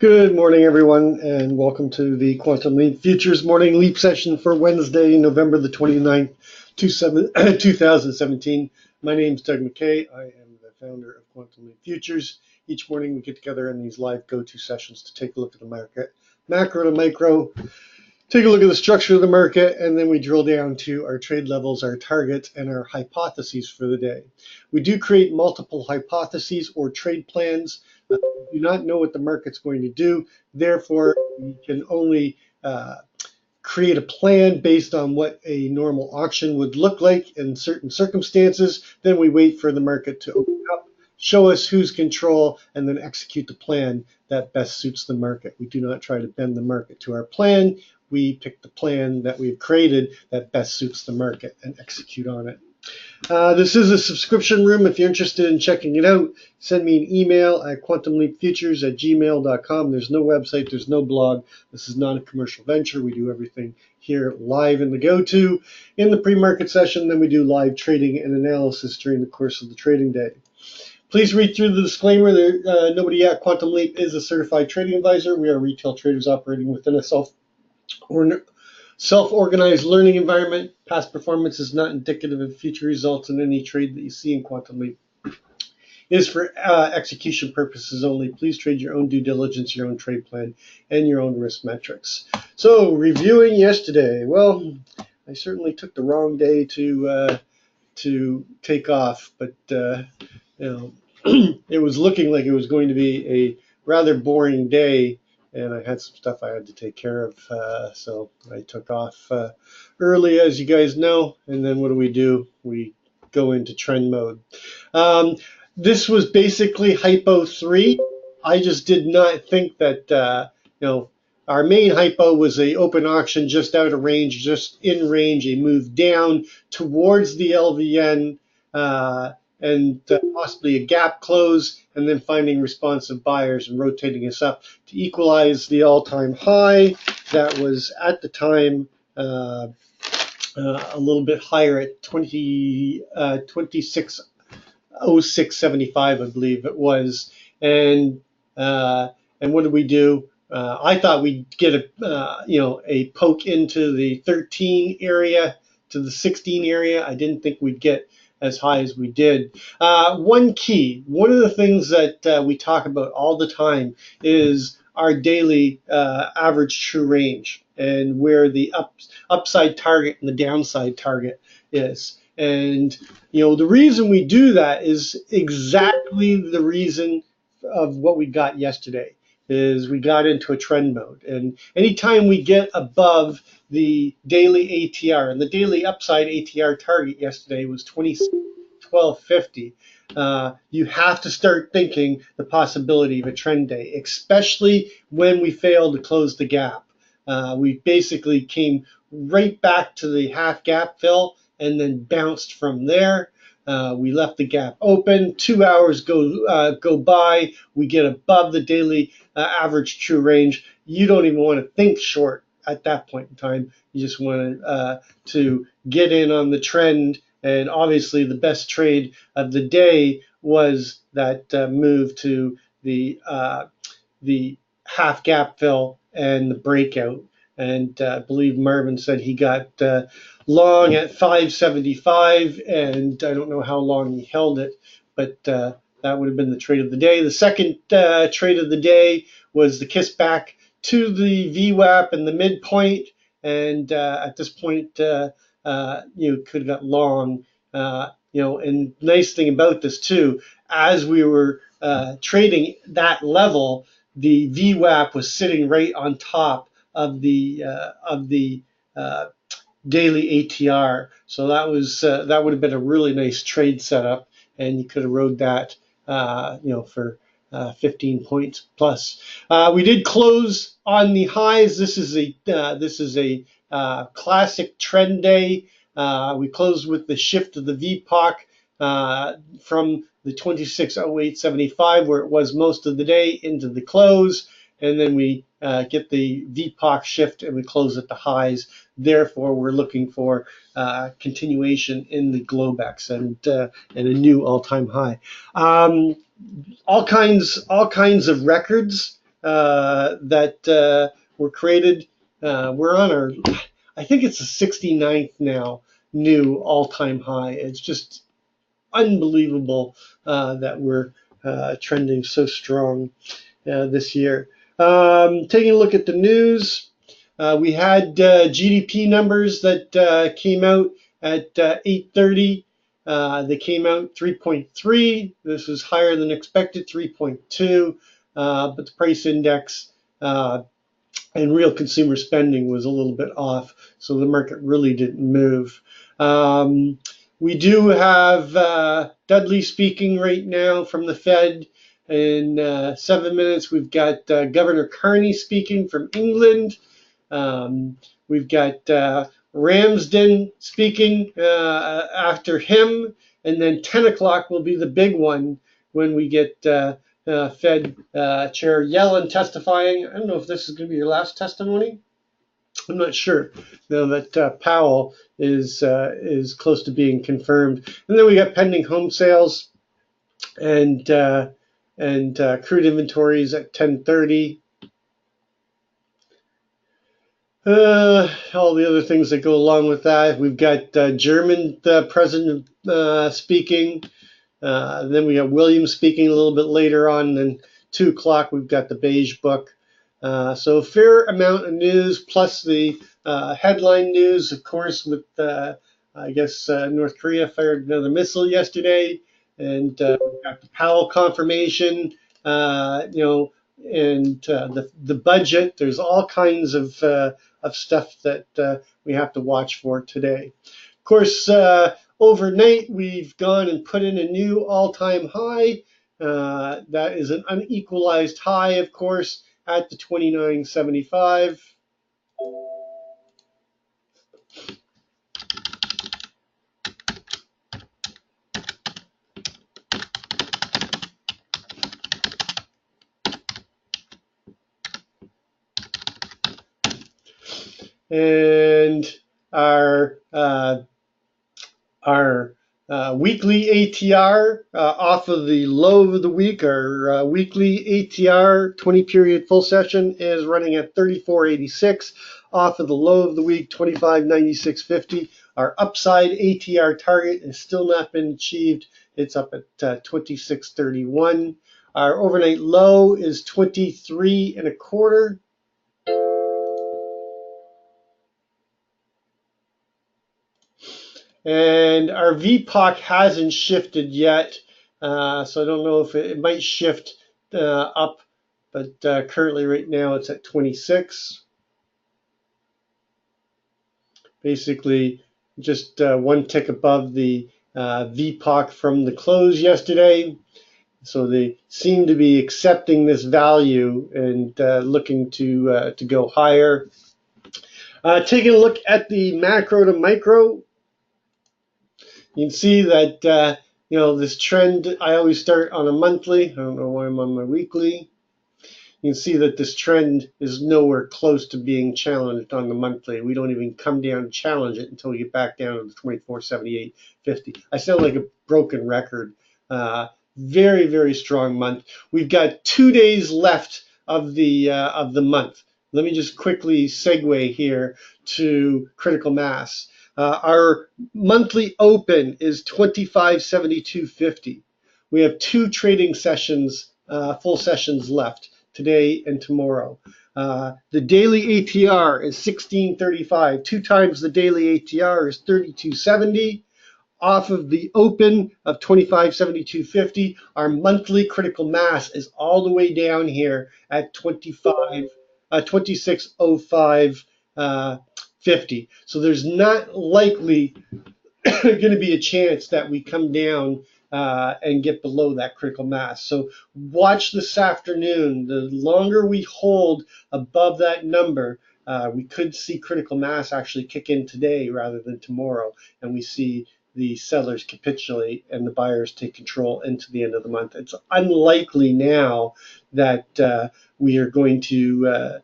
Good morning, everyone, and welcome to the Quantum Leap Futures Morning Leap session for Wednesday, November the 29th, 2017. My name is Doug McKay. I am the founder of Quantum Leap Futures. Each morning we get together in these live go-to sessions to take a look at the market, macro to micro, take a look at the structure of the market, and then we drill down to our trade levels, our targets, and our hypotheses for the day. We do create multiple hypotheses or trade plans. We do not know what the market's going to do. Therefore, we can only create a plan based on what a normal auction would look like in certain circumstances. Then we wait for the market to open up, show us who's control, and then execute the plan that best suits the market. We do not try to bend the market to our plan. We pick the plan that we've created that best suits the market and execute on it. This is a subscription room. If you're interested in checking it out, send me an email at quantumleapfutures@gmail.com. There's no website. There's no blog. This is not a commercial venture. We do everything here live in the go-to. In the pre-market session, then we do live trading and analysis during the course of the trading day. Please read through the disclaimer. Nobody at Quantum Leap is a certified trading advisor. We are retail traders operating within a self-organized learning environment. Past performance is not indicative of future results in any trade that you see in Quantum Leap. It is for execution purposes only. Please trade your own due diligence, your own trade plan, and your own risk metrics. So, reviewing yesterday. Well, I certainly took the wrong day to take off, but it was looking like it was going to be a rather boring day, and I had some stuff I had to take care of, so I took off early, as you guys know, and then what do? We go into trend mode. This was basically hypo 3. I just did not think that, our main hypo was a open auction just out of range, just in range, a move down towards the LVN, and possibly a gap close, and then finding responsive buyers and rotating us up to equalize the all-time high that was at the time a little bit higher at 2606.75, I believe it was. And what did we do? I thought we'd get a poke into the 13 area to the 16 area. I didn't think we'd get as high as we did. One of the things that we talk about all the time is our daily average true range and where the upside target and the downside target is. And the reason we do that is exactly the reason of what we got yesterday. Is we got into a trend mode, and anytime we get above the daily ATR, and the daily upside ATR target yesterday was 1250, you have to start thinking the possibility of a trend day, especially when we fail to close the gap. We basically came right back to the half gap fill and then bounced from there. We left the gap open. 2 hours go by. We get above the daily average true range. You don't even want to think short at that point in time. You just want to get in on the trend. And obviously, the best trade of the day was that move to the half gap fill and the breakout. And I believe Marvin said he got long at 575, and I don't know how long he held it, but that would have been the trade of the day. The second trade of the day was the kiss back to the VWAP and the midpoint, and at this point, you could have got long. And nice thing about this too, as we were trading that level, the VWAP was sitting right on top of the daily ATR, so that would have been a really nice trade setup, and you could have rode that, for 15 points plus. We did close on the highs. This is a classic trend day. We closed with the shift of the VPOC from the 2608.75, where it was most of the day, into the close, and then we get the VPOC shift and we close at the highs. Therefore, we're looking for continuation in the Globex and a new all-time high. All kinds of records that were created. We're on our, I think it's the 69th now, new all-time high. It's just unbelievable that we're trending so strong this year. Taking a look at the news, we had GDP numbers that came out at 8:30. They came out 3.3. This was higher than expected, 3.2. But the price index and real consumer spending was a little bit off, so the market really didn't move. We do have Dudley speaking right now from the Fed. In 7 minutes, we've got Governor Carney speaking from England. We've got Ramsden speaking after him, and then 10 o'clock will be the big one when we get Fed Chair Yellen testifying. I don't know if this is going to be your last testimony. I'm not sure. Now that Powell is close to being confirmed, and then we got pending home sales and crude inventories at 10:30. All the other things that go along with that. We've got German president speaking. Then we got William speaking a little bit later on. And then 2 o'clock, we've got the Beige Book. So a fair amount of news, plus the headline news, of course, with, I guess, North Korea fired another missile yesterday. And we've got the Powell confirmation, and the budget. There's all kinds of stuff that we have to watch for today. Of course, overnight, we've gone and put in a new all-time high. That is an unequalized high, of course, at the 29.75. And our weekly ATR off of the low of the week, our weekly ATR 20-period full session is running at 34.86. Off of the low of the week, 25.9650. Our upside ATR target has still not been achieved. It's up at 26.31. Our overnight low is 23.25. And our VPOC hasn't shifted yet, so I don't know if it might shift up, but currently right now it's at 26. Basically just one tick above the VPOC from the close yesterday. So they seem to be accepting this value and looking to go higher. Taking a look at the macro to micro, you can see that this trend. I always start on a monthly. I don't know why I'm on my weekly. You can see that this trend is nowhere close to being challenged on the monthly. We don't even come down and challenge it until we get back down to the 24.7850. I sound like a broken record. Very, very strong month. We've got 2 days left of the month. Let me just quickly segue here to critical mass. Our monthly open is 25.7250. We have 2 trading sessions, full sessions left, today and tomorrow. The daily ATR is 16.35. 2 times the daily ATR is 32.70. Off of the open of 25.7250, our monthly critical mass is all the way down here at 26.0550. So there's not likely going to be a chance that we come down and get below that critical mass. So watch this afternoon. The longer we hold above that number, we could see critical mass actually kick in today rather than tomorrow, and we see the sellers capitulate and the buyers take control into the end of the month. It's unlikely now that we are going to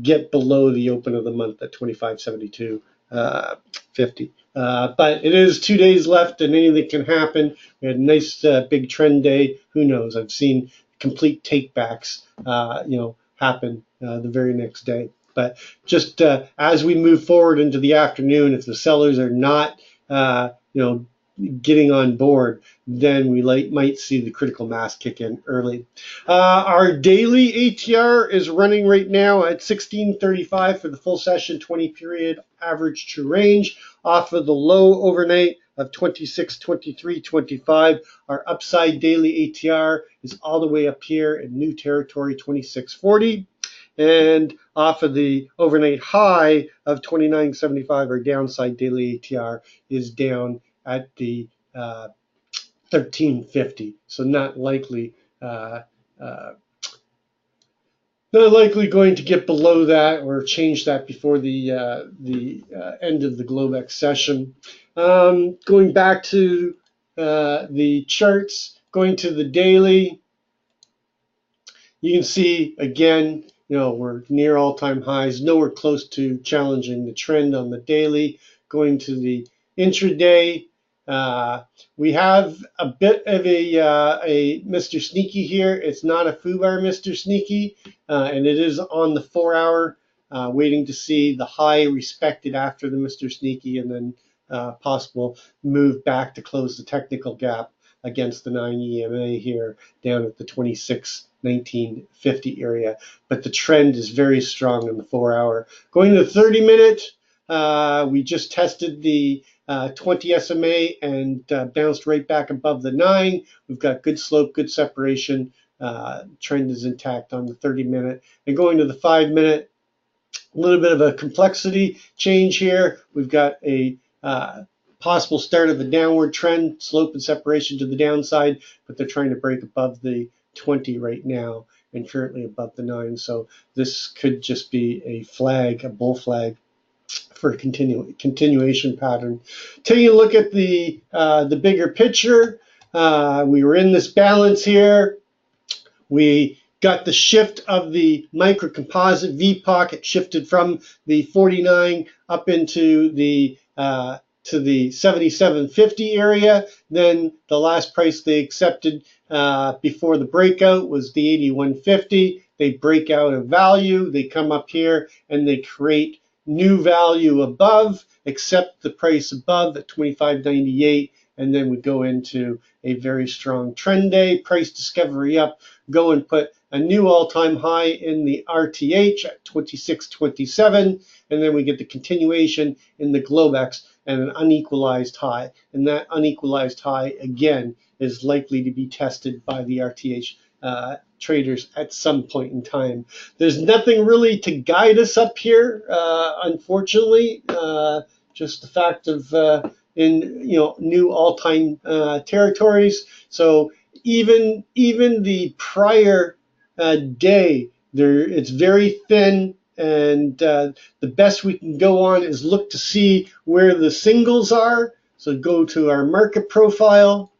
get below the open of the month at 25.7250. But it is 2 days left and anything can happen. We had a nice big trend day. Who knows? I've seen complete takebacks, happen the very next day. But just as we move forward into the afternoon, if the sellers are not, getting on board, then we might see the critical mass kick in early. Our daily ATR is running right now at 1635 for the full session, 20 period average true range, off of the low overnight of 26, 23, 25. Our upside daily ATR is all the way up here in new territory, 2640. And off of the overnight high of 29.75, our downside daily ATR is down at the 1350. So not likely going to get below that or change that before the end of the Globex session. Going back to the charts, going to the daily, you can see again, we're near all-time highs, nowhere close to challenging the trend on the daily. Going to the intraday, we have a bit of a Mr. Sneaky here. It's not a FUBAR Mr. Sneaky, and it is on the 4-hour, waiting to see the high respected after the Mr. Sneaky, and then possible move back to close the technical gap against the 9 EMA here down at the 26.1950 area. But the trend is very strong in the 4-hour. Going to the 30-minute, we just tested the 20 SMA and bounced right back above the 9. We've got good slope, good separation. Trend is intact on the 30-minute. And going to the 5-minute, a little bit of a complexity change here. We've got a possible start of a downward trend, slope and separation to the downside, but they're trying to break above the 20 right now and currently above the 9. So this could just be a flag, a bull flag for a continuation pattern. Taking a look at the bigger picture, we were in this balance here. We got the shift of the micro composite VPOC. It shifted from the 49 up into the to the 77.50 area. Then the last price they accepted before the breakout was the 81.50. They break out of value. They come up here and they create new value above, accept the price above at 25.98, and then we go into a very strong trend day, price discovery up, go and put a new all-time high in the RTH at 26.27, and then we get the continuation in the Globex and an unequalized high. And that unequalized high, again, is likely to be tested by the RTH traders at some point in time. There's nothing really to guide us up here, unfortunately. Just the fact of in new all-time territories. So even the prior day, it's very thin, and the best we can go on is look to see where the singles are. So go to our market profile,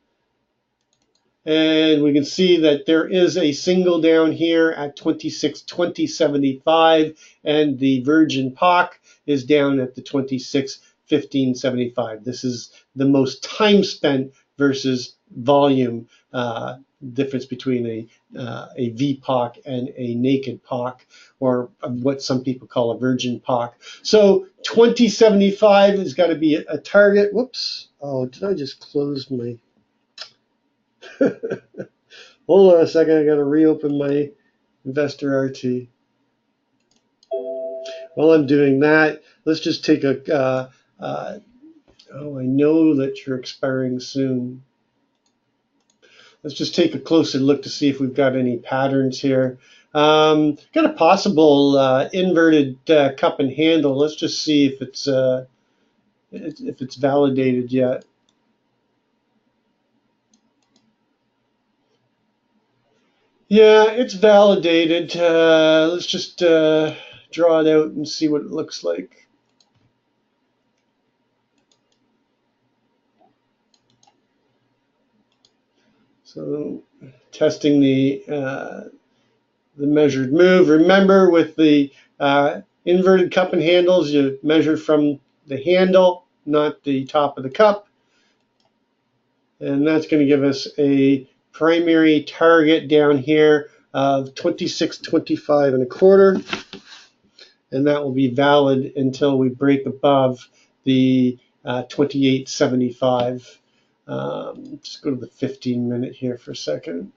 and we can see that there is a single down here at 26.2075, and the Virgin POC is down at the 26.1575. This is the most time spent versus volume difference between a VPOC and a naked POC, or what some people call a Virgin POC. So 2075 has got to be a target. Whoops. Oh, did I just close my... Hold on a second, I got to reopen my Investor RT. While I'm doing that, let's just take a, oh, I know that you're expiring soon. Let's just take a closer look to see if we've got any patterns here. Got a possible inverted cup and handle. Let's just see if it's validated yet. Yeah, it's validated. Let's just draw it out and see what it looks like. So testing the measured move. Remember, with the inverted cup and handles, you measure from the handle, not the top of the cup. And that's going to give us a primary target down here of 26.25 1/4, and that will be valid until we break above the 28.75. Just go to the 15-minute here for a second.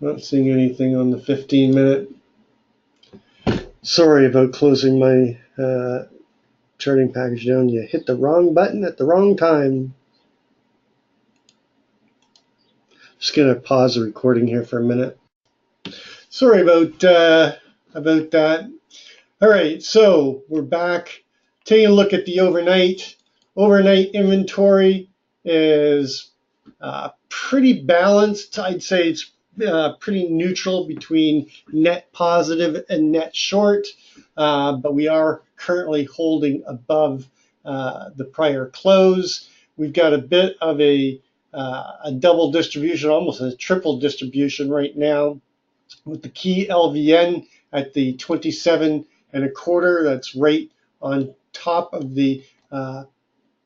Not seeing anything on the 15-minute. Sorry about closing my charting package down. You hit the wrong button at the wrong time. Just gonna pause the recording here for a minute. Sorry about that. All right, so we're back. Taking a look at the overnight. Overnight inventory is pretty balanced. I'd say it's pretty neutral between net positive and net short, but we are currently holding above the prior close. We've got a bit of a double distribution, almost a triple distribution right now, with the key LVN at the 27.25. That's right on top of the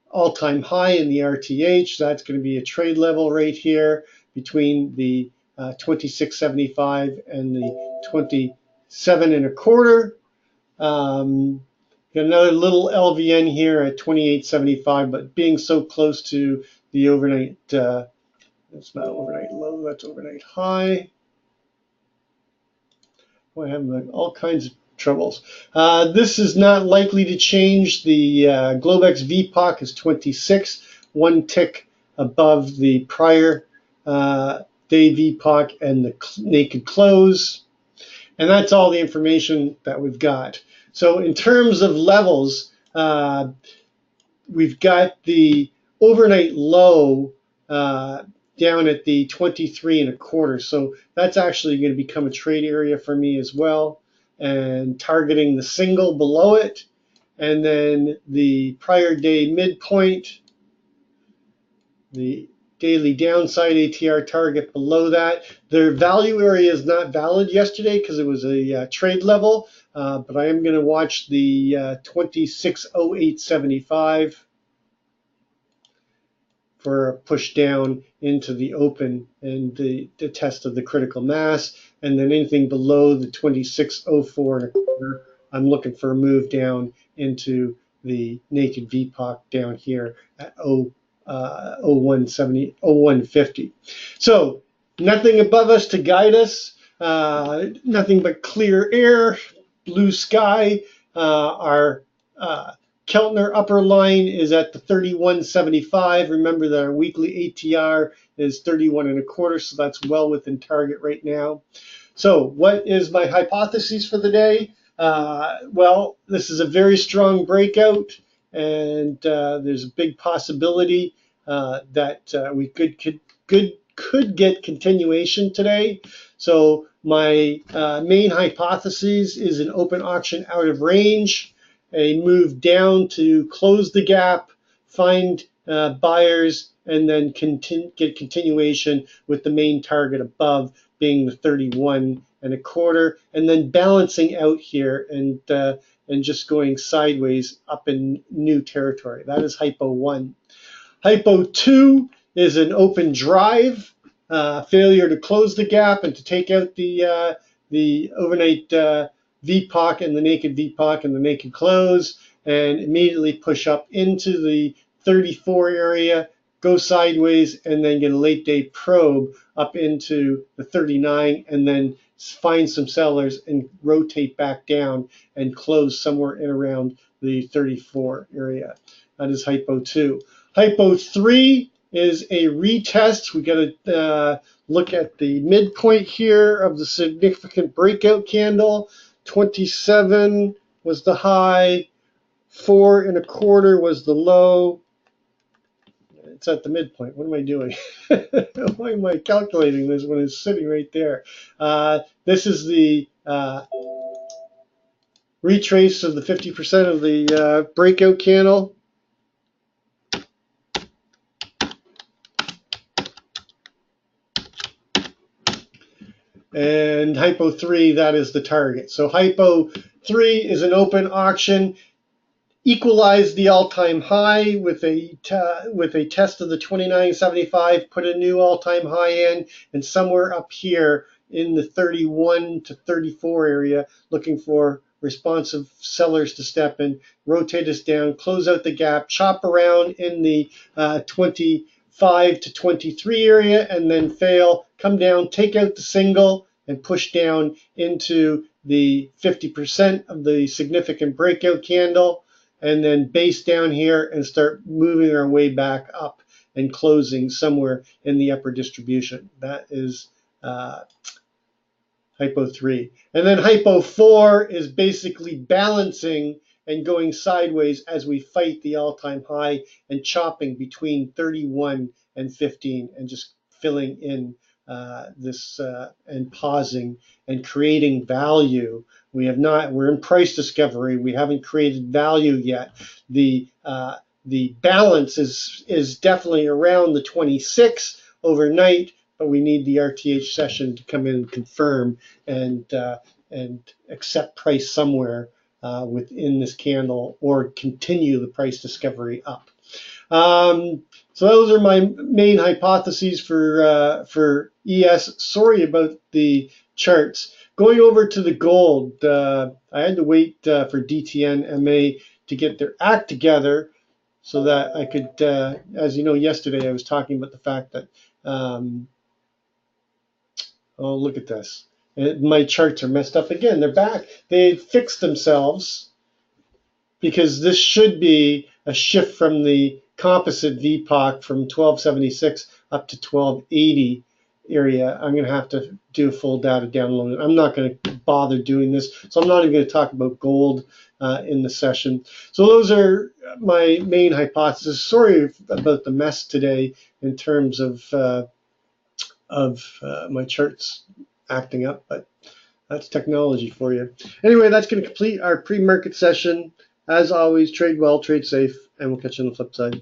all-time high in the RTH. That's going to be a trade level right here between the 26.75 and the 27.25. Got another little LVN here at 28.75, but being so close to the overnight, that's not overnight low, that's overnight high. Boy, I'm having all kinds of troubles. This is not likely to change. The Globex VPOC is 26, one tick above the prior day VPOC and the naked close. And that's all the information that we've got. So in terms of levels, we've got the overnight low down at the 23.25. So that's actually going to become a trade area for me as well, and targeting the single below it, and then the prior day midpoint, the daily downside ATR target below that. Their value area is not valid yesterday because it was a trade level, but I am going to watch the 26.0875 for a push down into the open and the test of the critical mass. And then anything below the 26.04.25, I'm looking for a move down into the naked VPOC down here at 0150. So nothing above us to guide us, nothing but clear air, blue sky. Our Keltner upper line is at the 31.75. Remember that our weekly ATR is 31.25, so that's well within target right now. So what is my hypothesis for the day? Well, this is a very strong breakout, and there's a big possibility that we could get continuation today. So my main hypothesis is an open auction out of range, a move down to close the gap, find buyers, and then get continuation with the main target above being the 31.25, and then balancing out here and just going sideways up in new territory. That is hypo 1. Hypo 2 is an open drive, failure to close the gap and to take out the overnight VPOC and the naked VPOC and the naked close, and immediately push up into the 34 area, go sideways, and then get a late day probe up into the 39, and then find some sellers and rotate back down and close somewhere in around the 34 area. That is hypo 2. Hypo 3 is a retest. We got to look at the midpoint here of the significant breakout candle. 27 was the high, 4.25 was the low. It's at the midpoint. What am I doing? Why am I calculating this when it's sitting right there? This is the retrace of the 50% of the breakout candle. And hypo 3, that is the target. So hypo 3 is an open auction. Equalize the all-time high with a test of the 29.75, put a new all-time high in, and somewhere up here in the 31 to 34 area, looking for responsive sellers to step in, rotate us down, close out the gap, chop around in the 25 to 23 area, and then fail, come down, take out the single, and push down into the 50% of the significant breakout candle, and then base down here and start moving our way back up and closing somewhere in the upper distribution. That is hypo 3. And then hypo 4 is basically balancing and going sideways as we fight the all-time high and chopping between 31 and 15 and just filling in this and pausing and creating value. We're in price discovery. We haven't created value yet. The balance is definitely around the 26 overnight, but we need the RTH session to come in and confirm and accept price somewhere within this candle or continue the price discovery up. So those are my main hypotheses for ES. Sorry about the charts. Going over to the gold, I had to wait for DTN MA to get their act together so that I could, as you know, yesterday I was talking about the fact that, oh, look at this. My charts are messed up again. They're back. They fixed themselves because this should be a shift from the composite VPOC from 1276 up to 1280 area. I'm going to have to do a full data download. I'm not going to bother doing this, so I'm not even going to talk about gold in the session. So those are my main hypotheses. Sorry about the mess today in terms of my charts acting up, but that's technology for you. Anyway, that's going to complete our pre-market session. As always, trade well, trade safe, and we'll catch you on the flip side.